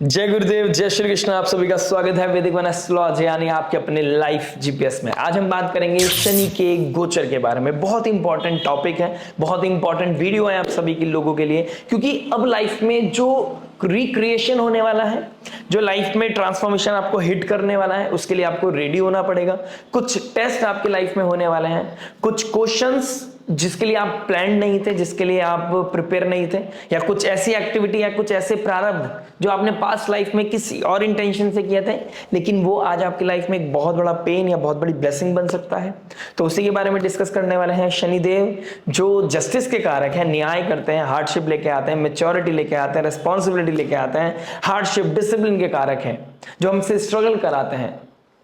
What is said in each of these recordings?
जय गुरुदेव, जय श्री कृष्ण। आप सभी का स्वागत है वैदिक वन एस्ट्रोलॉजी यानी आपके अपने लाइफ जीपीएस में। आज हम बात करेंगे शनि के गोचर के बारे में। बहुत इंपॉर्टेंट टॉपिक है, बहुत इंपॉर्टेंट वीडियो है आप सभी के लोगों के लिए, क्योंकि अब लाइफ में जो रिक्रिएशन होने वाला है, जो लाइफ में ट्रांसफॉर्मेशन आपको हिट करने वाला है, उसके लिए आपको रेडी होना पड़ेगा। कुछ टेस्ट आपके लाइफ में होने वाले हैं, कुछ क्वेश्चंस जिसके लिए आप प्लान नहीं थे, जिसके लिए आप प्रिपेयर नहीं थे, या कुछ ऐसी एक्टिविटी या कुछ ऐसे प्रारब्ध जो आपने पास्ट लाइफ में किसी और इंटेंशन से किए थे, लेकिन वो आज आपकी लाइफ में एक बहुत बड़ा पेन या बहुत बड़ी ब्लेसिंग बन सकता है। तो उसी के बारे में डिस्कस करने वाले हैं। शनिदेव जो जस्टिस के कारक हैं, न्याय करते हैं, हार्डशिप लेके आते हैं, मेच्योरिटी लेके आते हैं, रिस्पॉन्सिबिलिटी लेके आते हैं, हार्डशिप डिसिप्लिन के कारक हैं, जो हमसे स्ट्रगल कराते हैं।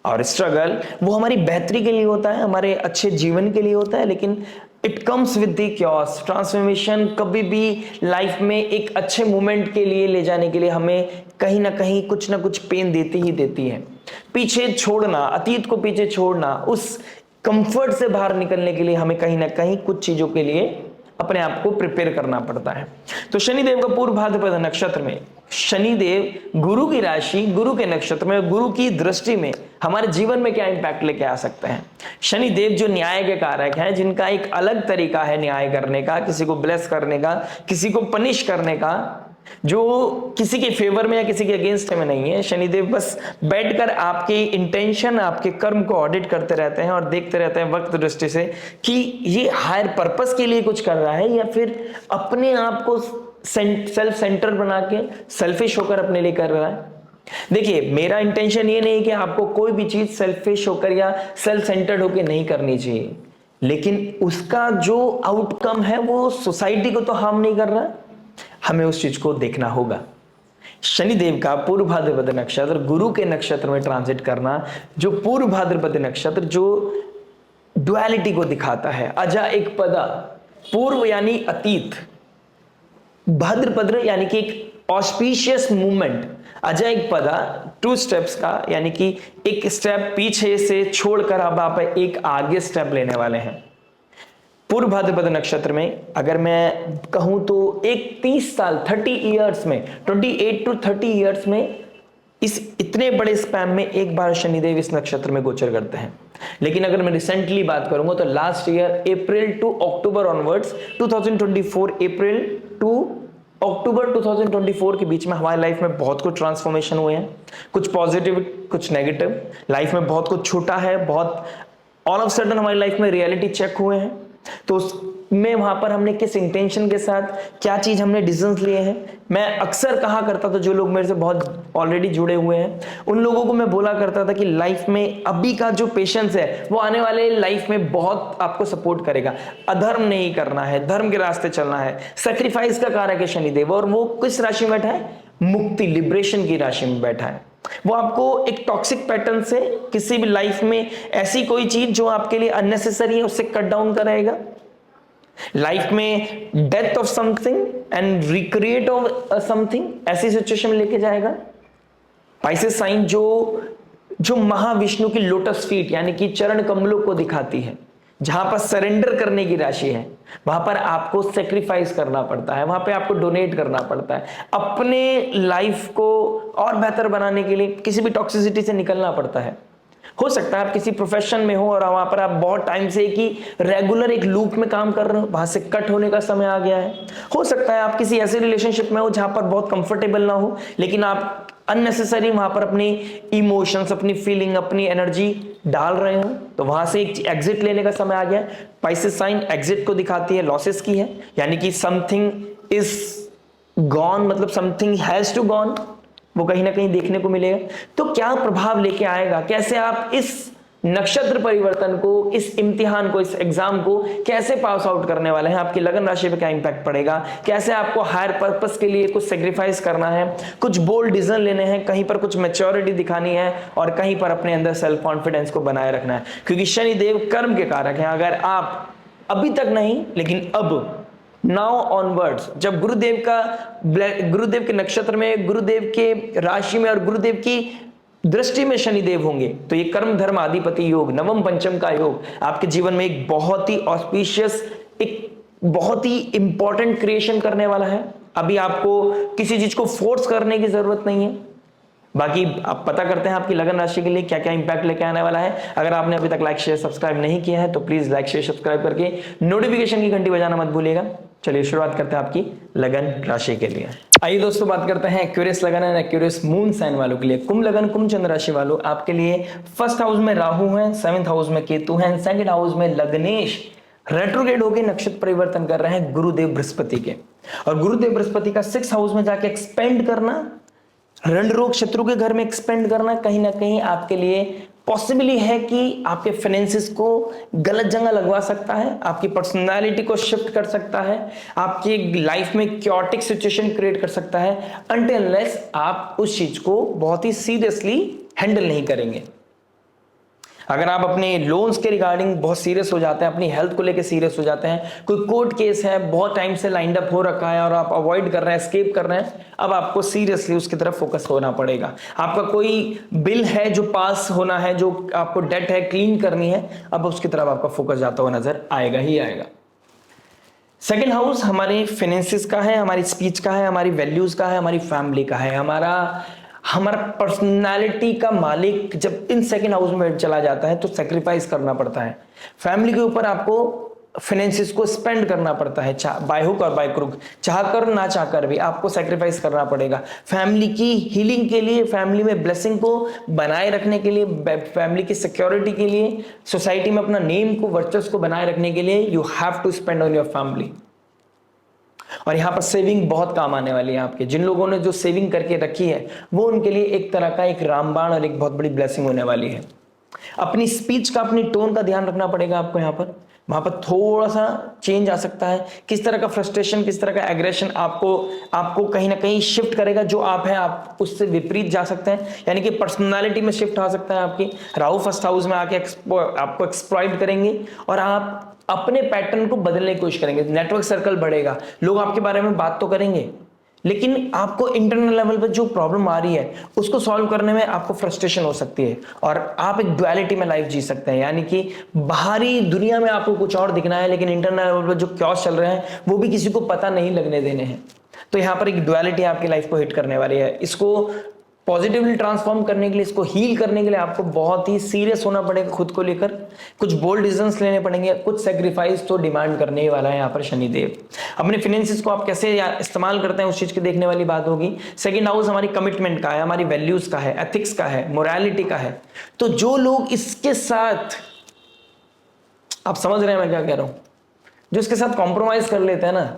और स्ट्रगल वो हमारी बेहतरी के लिए होता है, हमारे अच्छे जीवन के लिए होता है, लेकिन it comes with the chaos. Transformation कभी भी लाइफ में एक अच्छे मोमेंट के लिए ले जाने के लिए हमें कहीं ना कहीं कुछ ना कुछ पेन देती ही देती है। पीछे छोड़ना, अतीत को पीछे छोड़ना, उस कंफर्ट से बाहर निकलने के लिए हमें कहीं ना कहीं कुछ चीजों के लिए अपने आप को प्रिपेयर करना पड़ता है। तो शनिदेव का पूर्व भाद्रपद नक्षत्र में शनिदेव गुरु की राशि, गुरु के नक्षत्र में, गुरु की दृष्टि में हमारे जीवन में क्या इंपैक्ट लेके आ सकते हैं। शनिदेव जो न्याय के कारक हैं, जिनका एक अलग तरीका है न्याय करने का, किसी को ब्लेस करने का, किसी को पनिश करने का, जो किसी के फेवर में या किसी के अगेंस्ट में नहीं है। शनिदेव बस बैठकर आपके इंटेंशन, आपके कर्म को ऑडिट करते रहते हैं और देखते रहते हैं वक्त दृष्टि से कि ये हायर पर्पस के लिए कुछ कर रहा है या फिर अपने आप को सेल्फ सेंटर बना के सेल्फिश होकर अपने लिए कर रहा है। देखिए, मेरा इंटेंशन ये नहीं कि आपको कोई भी चीज सेल्फिश होकर या सेल्फ सेंटर्ड होकर नहीं करनी चाहिए, लेकिन उसका जो आउटकम है वो सोसाइटी को तो हार्म नहीं कर रहा, हमें उस चीज को देखना होगा। शनिदेव का पूर्व भाद्रपद नक्षत्र गुरु के नक्षत्र में ट्रांजिट करना, जो पूर्व भाद्रपद नक्षत्र जो डुअलिटी को दिखाता है, अजा एक पदा, पूर्व यानी अतीत, भाद्रपद यानी कि एक ऑस्पिशियस मूवमेंट, अजा एक पदा, टू स्टेप्स का, यानी कि एक स्टेप पीछे से छोड़कर अब आप एक आगे स्टेप लेने वाले हैं। पूर्व भाद्रपद नक्षत्र में अगर मैं कहूं तो एक 30 साल 30 इयर्स में, 28 to 30 इयर्स में, इस इतने बड़े स्पैम में एक बार शनिदेव इस नक्षत्र में गोचर करते हैं। लेकिन अगर मैं रिसेंटली बात करूंगा तो last year April to October onwards, 2024 April to October 2024 के बीच में हमारी लाइफ में बहुत कुछ ट्रांसफॉर्मेशन हुए हैं, कुछ पॉजिटिव, कुछ नेगेटिव। लाइफ में बहुत कुछ छूटा है, बहुत ऑल ऑफ सडन हमारी लाइफ में रियलिटी चेक हुए हैं। तो उसमें वहां पर हमने किस इंटेंशन के साथ क्या चीज हमने डिसीजंस लिए हैं। मैं अक्सर कहा करता था, जो लोग मेरे से बहुत ऑलरेडी जुड़े हुए हैं उन लोगों को मैं बोला करता था कि लाइफ में अभी का जो पेशेंस है वो आने वाले लाइफ में बहुत आपको सपोर्ट करेगा। अधर्म नहीं करना है, धर्म के रास्ते चलना है। सैक्रिफाइस का कारक है शनिदेव, और वो किस राशि में बैठा है? मुक्ति, लिबरेशन की राशि में बैठा है। वो आपको एक टॉक्सिक पैटर्न से, किसी भी लाइफ में ऐसी कोई चीज जो आपके लिए अननेसेसरी है उससे कट डाउन कराएगा। लाइफ में death of something and recreate of something, ऐसी सिचुएशन में लेके जाएगा। पाइसेस साइन जो महाविष्णु की लोटस फीट यानी कि चरण कमलों को दिखाती है, जहां पर सरेंडर करने की राशि है, वहां पर आपको सेक्रीफाइस करना पड़ता है, वहां पे आपको डोनेट करना पड़ता है। अपने लाइफ को और बेहतर बनाने के लिए किसी भी टॉक्सिसिटी से निकलना पड़ता है। हो सकता है आप किसी प्रोफेशन में हो और वहां पर आप बहुत टाइम से एक ही रेगुलर एक लूप में काम कर रहे हो, वहां से कट होने का समय आ गया है। हो सकता है आप किसी ऐसे रिलेशनशिप में हो जहां पर बहुत कंफर्टेबल ना हो, लेकिन आप अननेसेसरी वहां पर अपनी इमोशंस, अपनी फीलिंग, अपनी एनर्जी डाल रहे हो, तो वहां से एक एग्जिट लेने का समय आ गया। पाइसेस साइन एग्जिट को दिखाती है, लॉसेस की है, यानी कि समथिंग इज गॉन, मतलब समथिंग हैज टू गॉन, वो कहीं ना कहीं देखने को मिलेगा। तो क्या प्रभाव लेके आएगा, कैसे आप इस नक्षत्र परिवर्तन को, इस इम्तिहान को, इस एग्जाम को कैसे पास आउट करने वाले हैं, आपकी लगन राशि पे क्या इंपैक्ट पड़ेगा, कैसे आपको हायर पर्पस के लिए कुछ सेक्रीफाइस करना है, कुछ बोल्ड डिसीजन लेने हैं, कहीं पर कुछ मैच्योरिटी दिखानी है और कहीं पर अपने अंदर सेल्फ कॉन्फिडेंस को बनाए रखना है। क्योंकि शनिदेव कर्म के कारक हैं। अगर आप अभी तक नहीं, लेकिन अब नाउ ऑनवर्ड्स, जब गुरुदेव के नक्षत्र में, गुरुदेव के राशि में और गुरुदेव की दृष्टि में शनिदेव होंगे, तो ये कर्म धर्म आधिपति योग, नवम पंचम का योग आपके जीवन में एक बहुत ही ऑस्पिशियस, एक बहुत ही इंपॉर्टेंट क्रिएशन करने वाला है। अभी आपको किसी चीज को फोर्स करने की जरूरत नहीं है। बाकी आप पता करते हैं आपकी लगन राशि के लिए क्या क्या इंपैक्ट लेके आने वाला है। अगर आपने अभी तक लाइक शेयर सब्सक्राइब नहीं किया है तो प्लीज लाइक शेयर सब्सक्राइब करके नोटिफिकेशन की घंटी बजाना मत भूलिएगा। चलिए शुरुआत करते हैं आपकी लगन राशि के लिए। आइए दोस्तों बात करते हैं एक्यूरियस लगन एंड एक्यूरियस मून साइन वालों के लिए। कुंभ लगन कुंभ चंद्र राशि वालों, आपके लिए फर्स्ट हाउस में राहु है, सेवेंथ हाउस में केतु है, सेकंड हाउस में लग्नेश रेट्रोग्रेड होकर नक्षत्र परिवर्तन कर रहे हैं गुरुदेव बृहस्पति के। और गुरुदेव बृहस्पति का सिक्स हाउस में जाके एक्सपेंड करना, रण रोग शत्रु के घर में एक्सपेंड करना, कहीं ना कहीं आपके लिए पॉसिबली है कि आपके फाइनेंसिस को गलत जगह लगवा सकता है, आपकी पर्सनालिटी को शिफ्ट कर सकता है, आपकी लाइफ में क्योटिक सिचुएशन क्रिएट कर सकता है, अनटिल अनलेस आप उस चीज को बहुत ही सीरियसली हैंडल नहीं करेंगे। अगर आप अपने लोन्स के रिगार्डिंग बहुत सीरियस हो जाते हैं, अपनी हेल्थ को लेकर सीरियस हो जाते हैं, कोई कोर्ट केस है बहुत टाइम से लाइंड अप हो रखा है और आप अवॉइड कर रहे हैं, एस्केप कर रहे हैं, अब आपको सीरियसली उसकी तरफ फोकस होना पड़ेगा। आपका कोई बिल है जो पास होना है, जो आपको डेट है क्लीन करनी है, अब उसकी तरफ आपका फोकस जाता हुआ नजर आएगा ही आएगा। सेकेंड हाउस हमारे फाइनेंसिस का है, हमारी स्पीच का है, हमारी वैल्यूज का है, हमारी फैमिली का है, हमारा पर्सनालिटी का मालिक जब इन सेकंड हाउस में चला जाता है तो सैक्रिफाइस करना पड़ता है। फैमिली के ऊपर आपको फाइनेंसिस को स्पेंड करना पड़ता है, बाय हुक और बाय क्रुक, चाहकर ना चाहकर भी आपको सैक्रिफाइस करना पड़ेगा। फैमिली की हीलिंग के लिए, फैमिली में ब्लेसिंग को बनाए रखने के लिए, फैमिली की सिक्योरिटी के लिए, सोसाइटी में अपना नेम को, वर्चस्व को बनाए रखने के लिए you have to spend on your family. और यहां पर सेविंग बहुत काम आने वाली है आपके। जिन लोगों ने जो सेविंग करके रखी है वो उनके लिए एक तरह का एक रामबाण और एक बहुत बड़ी ब्लेसिंग होने वाली है। अपनी स्पीच का, अपनी टोन का ध्यान रखना पड़ेगा आपको। वहां पर थोड़ा सा चेंज आ सकता है। किस तरह का फ्रस्ट्रेशन, किस तरह का एग्रेशन आपको कहीं ना कहीं शिफ्ट करेगा, जो आप हैं आप उससे विपरीत जा सकते हैं, यानी कि पर्सनालिटी में शिफ्ट आ सकता है आपकी। राहु फर्स्ट हाउस में आके आपको एक्सप्लॉइट करेंगे और आप अपने पैटर्न को बदलने की कोशिश करेंगे। नेटवर्क सर्कल बढ़ेगा, लोग आपके बारे में बात तो करेंगे, लेकिन आपको इंटरनल लेवल पर जो प्रॉब्लम आ रही है उसको सॉल्व करने में आपको फ्रस्ट्रेशन हो सकती है और आप एक ड्युअलिटी में लाइफ जी सकते हैं। यानी कि बाहरी दुनिया में आपको कुछ और दिखना है, लेकिन इंटरनल लेवल पर जो क्योस चल रहे हैं वो भी किसी को पता नहीं लगने देने हैं। तो यहां पर एक ड्युअलिटी आपकी लाइफ को हिट करने वाली है। इसको पॉजिटिवली ट्रांसफॉर्म करने के लिए, इसको हील करने के लिए आपको बहुत ही सीरियस होना पड़ेगा खुद को लेकर। कुछ बोल्ड डिसीजंस लेने पड़ेंगे, कुछ सेक्रीफाइस तो डिमांड करने ही वाला है यहाँ पर शनिदेव। अपने फाइनेंसिस को आप कैसे इस्तेमाल करते हैं उस चीज की देखने वाली बात होगी। सेकंड हाउस हमारी कमिटमेंट का है, हमारी वैल्यूज का है, एथिक्स का है, मोरालिटी का है। तो जो लोग इसके साथ, आप समझ रहे हैं मैं क्या कह रहा हूं, जो इसके साथ कॉम्प्रोमाइज कर लेते हैं ना,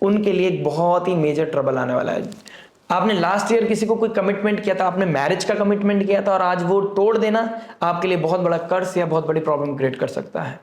उनके लिए एक बहुत ही मेजर ट्रबल आने वाला है। आपने लास्ट ईयर किसी को कोई कमिटमेंट किया था, आपने मैरिज का कमिटमेंट किया था और आज वो तोड़ देना आपके लिए बहुत बड़ा कर्ज या बहुत बड़ी प्रॉब्लम क्रिएट कर सकता है।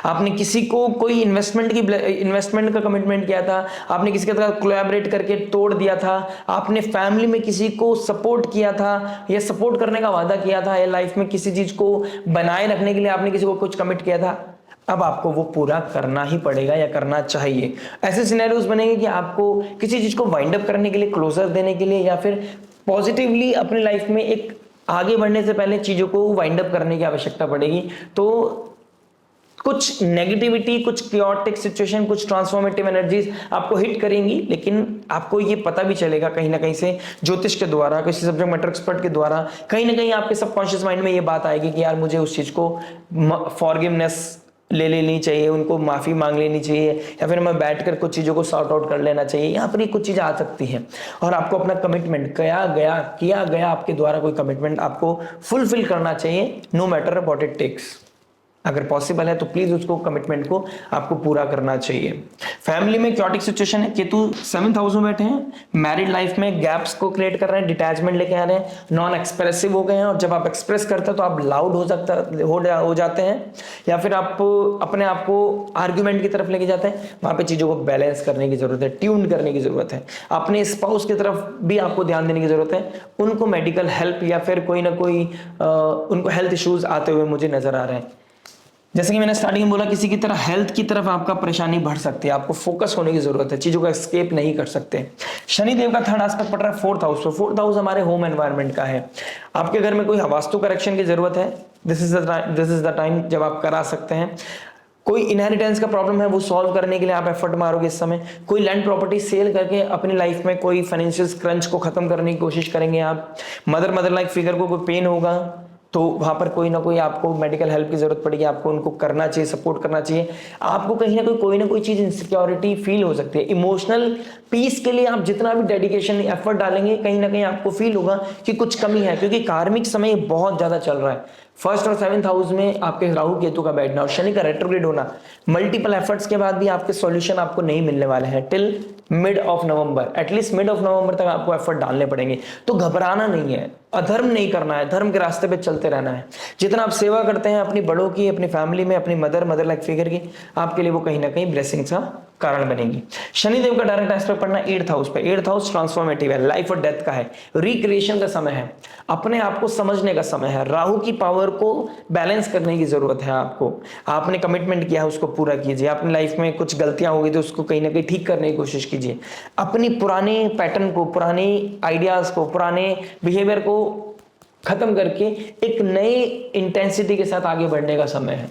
आपने किसी को कोई इन्वेस्टमेंट का कमिटमेंट किया था, आपने किसी के साथ कोलैबोरेट करके तोड़ दिया था, आपने फैमिली में किसी को सपोर्ट किया था या सपोर्ट करने का वादा किया था, या लाइफ में किसी चीज को बनाए रखने के लिए आपने किसी को कुछ कमिट किया था, अब आपको वो पूरा करना ही पड़ेगा या करना चाहिए। ऐसे सिनेरियोज बनेंगे कि आपको किसी चीज को वाइंड अप करने के लिए, क्लोजर देने के लिए, या फिर पॉजिटिवली अपनी लाइफ में एक आगे बढ़ने से पहले चीजों को वाइंड अप करने की आवश्यकता पड़ेगी। तो कुछ नेगेटिविटी, कुछ क्योटिक सिचुएशन, कुछ ट्रांसफॉर्मेटिव एनर्जीज आपको हिट करेंगी, लेकिन आपको ये पता भी चलेगा कहीं ना कहीं से, ज्योतिष के द्वारा, किसी सब्जेक्ट मैटर एक्सपर्ट के द्वारा, कहीं ना कहीं आपके सबकॉन्शियस माइंड में ये बात आएगी कि यार मुझे उस चीज को फॉरगिवनेस ले लेनी चाहिए, उनको माफी मांग लेनी चाहिए, या फिर मैं बैठकर कुछ चीजों को सॉर्ट आउट कर लेना चाहिए। यहाँ पर ये कुछ चीजें आ सकती हैं और आपको अपना कमिटमेंट किया गया आपके द्वारा कोई कमिटमेंट आपको फुलफिल करना चाहिए, no matter what it takes. अगर पॉसिबल है तो प्लीज उसको, कमिटमेंट को आपको पूरा करना चाहिए। फैमिली में क्योटिक सिचुएशन है, केतु 7th हाउस में बैठे हैं, मैरिड लाइफ में गैप्स को क्रिएट कर रहे हैं, डिटैचमेंट लेके आ रहे हैं, नॉन एक्सप्रेसिव हो गए हैं, और जब आप एक्सप्रेस करते हैं तो आप लाउड हो जाते हैं, या फिर आप अपने आप को आर्ग्यूमेंट की तरफ लेके जाते हैं। वहां पे चीजों को बैलेंस करने की जरूरत है, ट्यून करने की जरूरत है। अपने स्पाउस की तरफ भी आपको ध्यान देने की जरूरत है। उनको मेडिकल हेल्प या फिर कोई ना कोई उनको हेल्थ इश्यूज आते हुए मुझे नजर आ रहे हैं। जैसे कि मैंने स्टार्टिंग में बोला, किसी की तरह हेल्थ की तरफ आपका परेशानी बढ़ सकती है, आपको फोकस होने की जरूरत है, चीजों का एस्केप नहीं कर सकते। शनि देव का थर्ड एस्पेक्ट पड़ रहा है 4th हाउस पे। 4th हाउस हमारे होम एनवायरनमेंट का है। आपके घर में कोई वास्तु करेक्शन की जरूरत है, दिस इज द टाइम जब आप करा सकते हैं। कोई इनहेरिटेंस का प्रॉब्लम है वो सॉल्व करने के लिए आप एफर्ट मारोगे इस समय। कोई लैंड प्रॉपर्टी सेल करके अपनी लाइफ में कोई फाइनेंशियल क्रंच को खत्म करने की कोशिश करेंगे आप। मदर लाइक फिगर को कोई पेन होगा तो वहां पर कोई ना कोई आपको मेडिकल हेल्प की जरूरत पड़ेगी, आपको उनको करना चाहिए, सपोर्ट करना चाहिए। आपको कहीं ना कोई चीज इनसिक्योरिटी फील हो सकती है। इमोशनल पीस के लिए आप जितना भी डेडिकेशन एफर्ट डालेंगे कहीं ना कहीं आपको फील होगा कि कुछ कमी है, क्योंकि कार्मिक समय बहुत ज्यादा चल रहा है। फर्स्ट और 7th हाउस में आपके राहु केतु का बैठना और शनि का रेट्रोग्रेड होना, मल्टीपल एफर्ट्स के बाद भी आपके सॉल्यूशन आपको नहीं मिलने वाले हैं till mid of November. At least mid of November तक आपको एफर्ट डालने पड़ेंगे। तो घबराना नहीं है, अधर्म नहीं करना है, धर्म के रास्ते पे चलते रहना है। जितना आप सेवा करते हैं अपनी बड़ों की, अपनी फैमिली में, अपनी मदर लाइक फिगर की, आपके लिए वो कहीं ना कहीं ब्लेसिंग्स का कारण बनेगी। शनिदेव का डायरेक्ट एस्पेक्ट पढ़ना 8th हाउस पे। 8th हाउस ट्रांसफॉर्मेटिव है, लाइफ और डेथ का है, रिक्रिएशन का समय है, अपने आप को समझने का समय है। राहु की पावर को बैलेंस करने की जरूरत है आपको। आपने कमिटमेंट किया है उसको पूरा कीजिए। अपनी लाइफ में कुछ गलतियां हो गई तो उसको कहीं ना कहीं ठीक करने की कोशिश कीजिए। अपनी पुराने पैटर्न को, पुरानी आइडियाज को, पुराने बिहेवियर को खत्म करके एक नई इंटेंसिटी के साथ आगे बढ़ने का समय है।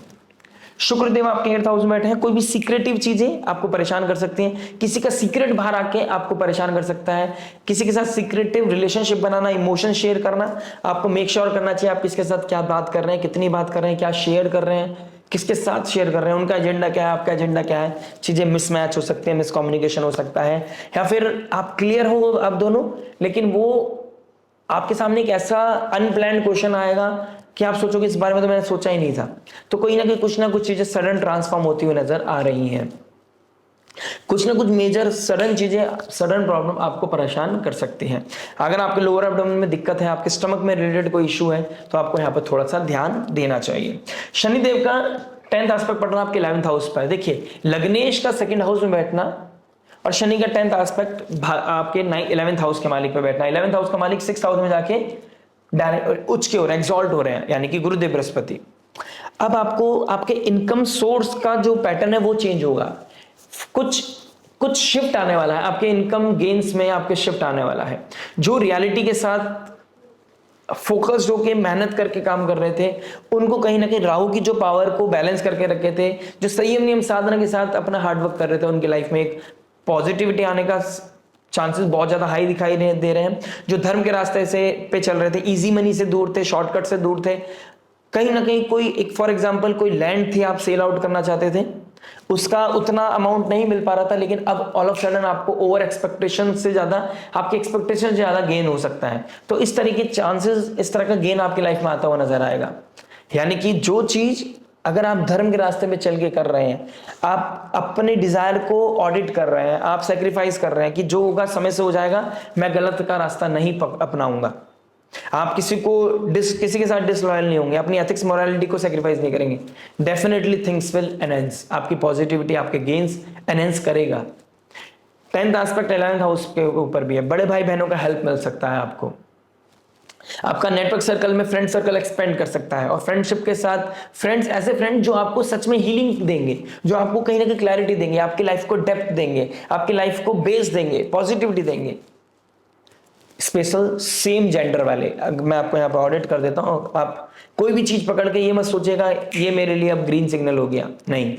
शुक्रदेव आपके 8th हाउस में बैठे हैं। कोई भी सीक्रेटिव चीजें आपको परेशान कर सकती हैं। किसी का सीक्रेट बाहर आके आपको परेशान कर सकता है। किसी के साथ सीक्रेटिव रिलेशनशिप बनाना, इमोशन शेयर करना, आपको मेक श्योर करना चाहिए आप किसके साथ क्या बात कर रहे हैं, कितनी बात कर रहे हैं, क्या शेयर कर रहे हैं, किसके साथ शेयर कर रहे हैं, उनका एजेंडा क्या है, आपका एजेंडा क्या है। चीजें मिसमैच हो सकती है, मिसकम्युनिकेशन हो सकता है, या फिर आप क्लियर हो आप दोनों, लेकिन वो आपके सामने एक ऐसा अनप्लान्ड क्वेश्चन आएगा कि आप सोचोगे इस बारे में तो मैंने सोचा ही नहीं था। तो कोई ना कुछ चीजें सडन ट्रांसफॉर्म होती हुई नजर आ रही हैं। कुछ ना कुछ मेजर सडन चीजें, सडन प्रॉब्लम आपको परेशान कर सकती हैं। अगर आपके लोअर एब्डोमेन में दिक्कत है, आपके स्टमक में रिलेटेड कोई इशू है, तो आपको यहाँ पर थोड़ा सा ध्यान देना चाहिए। शनिदेव का 10th एस्पेक्ट पढ़ना आपके 11th हाउस पर। देखिए, लग्नेश का 2nd हाउस में बैठना और शनि का 10th एस्पेक्ट आपके 11th हाउस के मालिक पे बैठना। 11th हाउस का मालिक 6th हाउस में जाके डायरेक्ट उच्च के हो रहे हैं, एक्सॉल्ट हो रहे हैं, यानी कि गुरुदेव बृहस्पति। अब आपको आपके इनकम सोर्स का जो पैटर्न है वो चेंज होगा। कुछ शिफ्ट आने वाला है आपके इनकम गेन्स में, आपके शिफ्ट आने वाला है। जो रियलिटी के साथ फोकस्ड होके मेहनत करके काम कर रहे थे, उनको कहीं ना कहीं राहु की जो पावर को बैलेंस करके रखे थे, जो संयम नियम साधना के साथ अपना हार्डवर्क कर रहे थे, उनकी लाइफ में एक पॉजिटिविटी आने का चांसेस बहुत ज्यादा हाई दिखाई दे रहे हैं। जो धर्म के रास्ते से पे चल रहे थे, इजी मनी से दूर थे, शॉर्टकट से दूर थे, कहीं ना कहीं कोई एक फॉर एग्जांपल कोई लैंड थी आप सेल आउट करना चाहते थे, उसका उतना अमाउंट नहीं मिल पा रहा था, लेकिन अब ऑल ऑफ सडन आपको ओवर एक्सपेक्टेशन से ज्यादा, आपके एक्सपेक्टेशन से ज्यादा गेन हो सकता है। तो इस तरह के चांसेस, इस तरह का गेन आपकी लाइफ में आता हुआ नजर आएगा। यानी कि जो चीज अगर आप धर्म के रास्ते में चल के कर रहे हैं, आप अपने डिजायर को ऑडिट कर रहे हैं, आप सेक्रीफाइस कर रहे हैं कि जो होगा समय से हो जाएगा, मैं गलत का रास्ता नहीं अपनाऊंगा, आप किसी के साथ डिसलॉयल नहीं होंगे, अपनी एथिक्स मोरालिटी को सेक्रीफाइस नहीं करेंगे, डेफिनेटली थिंग्स विल एनहेंस, आपकी पॉजिटिविटी, आपके गेन्स एनहेंस करेगा। 10th एस्पेक्ट 11th हाउस के ऊपर भी है। बड़े भाई बहनों का हेल्प मिल सकता है आपको। आपका नेटवर्क सर्कल में फ्रेंड सर्कल एक्सपेंड कर सकता है, और फ्रेंडशिप के साथ फ्रेंड्स, ऐसे फ्रेंड जो आपको सच में हीलिंग देंगे, जो आपको कहीं ना कहीं क्लैरिटी देंगे, आपकी लाइफ को डेप्थ देंगे, आपकी लाइफ को बेस देंगे, पॉजिटिविटी देंगे। स्पेशल सेम जेंडर वाले, मैं आपको यहाँ पर ऑडिट कर देता हूँ। आप कोई भी चीज पकड़ के ये मत सोचेगा ये मेरे लिए अब ग्रीन सिग्नल हो गया, नहीं।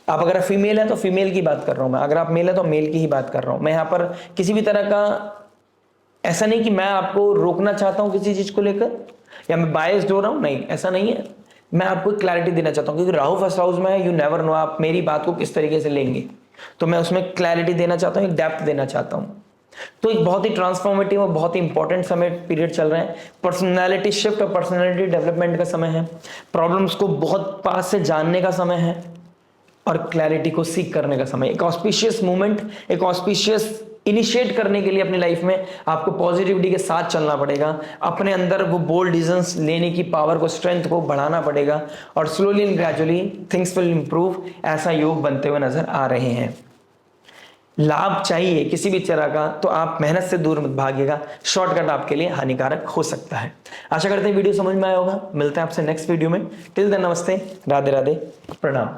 आप अगर फीमेल है तो फीमेल की बात कर रहा हूं मैं, अगर आप मेल है तो मेल की ही बात कर रहा हूं मैं। यहाँ पर किसी भी तरह का ऐसा नहीं कि मैं आपको रोकना चाहता हूं किसी चीज को लेकर, या मैं बायस्ड हो रहा हूं, नहीं, ऐसा नहीं है। मैं आपको क्लैरिटी देना चाहता हूं, क्योंकि राहु फर्स्ट हाउस में है, यू नेवर नो आप मेरी बात को किस तरीके से लेंगे, तो मैं उसमें क्लैरिटी देना चाहता हूं, एक डेप्थ देना चाहता हूं। तो एक बहुत ही ट्रांसफॉर्मेटिव और बहुत ही इंपॉर्टेंट समय पीरियड चल रहे हैं। पर्सनैलिटी शिफ्ट और पर्सनैलिटी डेवलपमेंट का समय है। प्रॉब्लम्स को बहुत पास से जानने का समय है और क्लैरिटी को सीख करने का समय। एक ऑस्पिशियस मूवमेंट, एक ऑस्पिशियस इनिशिएट करने के लिए अपनी लाइफ में आपको पॉजिटिविटी के साथ चलना पड़ेगा। अपने अंदर वो बोल्ड डिसीजंस लेने की पावर को, स्ट्रेंथ को बढ़ाना पड़ेगा, और slowly and gradually things will improve. ऐसा योग बनते हुए नजर आ रहे हैं। लाभ चाहिए किसी भी तरह का तो आप मेहनत से दूर मत भागिएगा, शॉर्टकट आपके लिए हानिकारक हो सकता है। आशा करते हैं वीडियो समझ में आया होगा। मिलते हैं आपसे नेक्स्ट वीडियो में। टिल देन नमस्ते, राधे राधे, प्रणाम।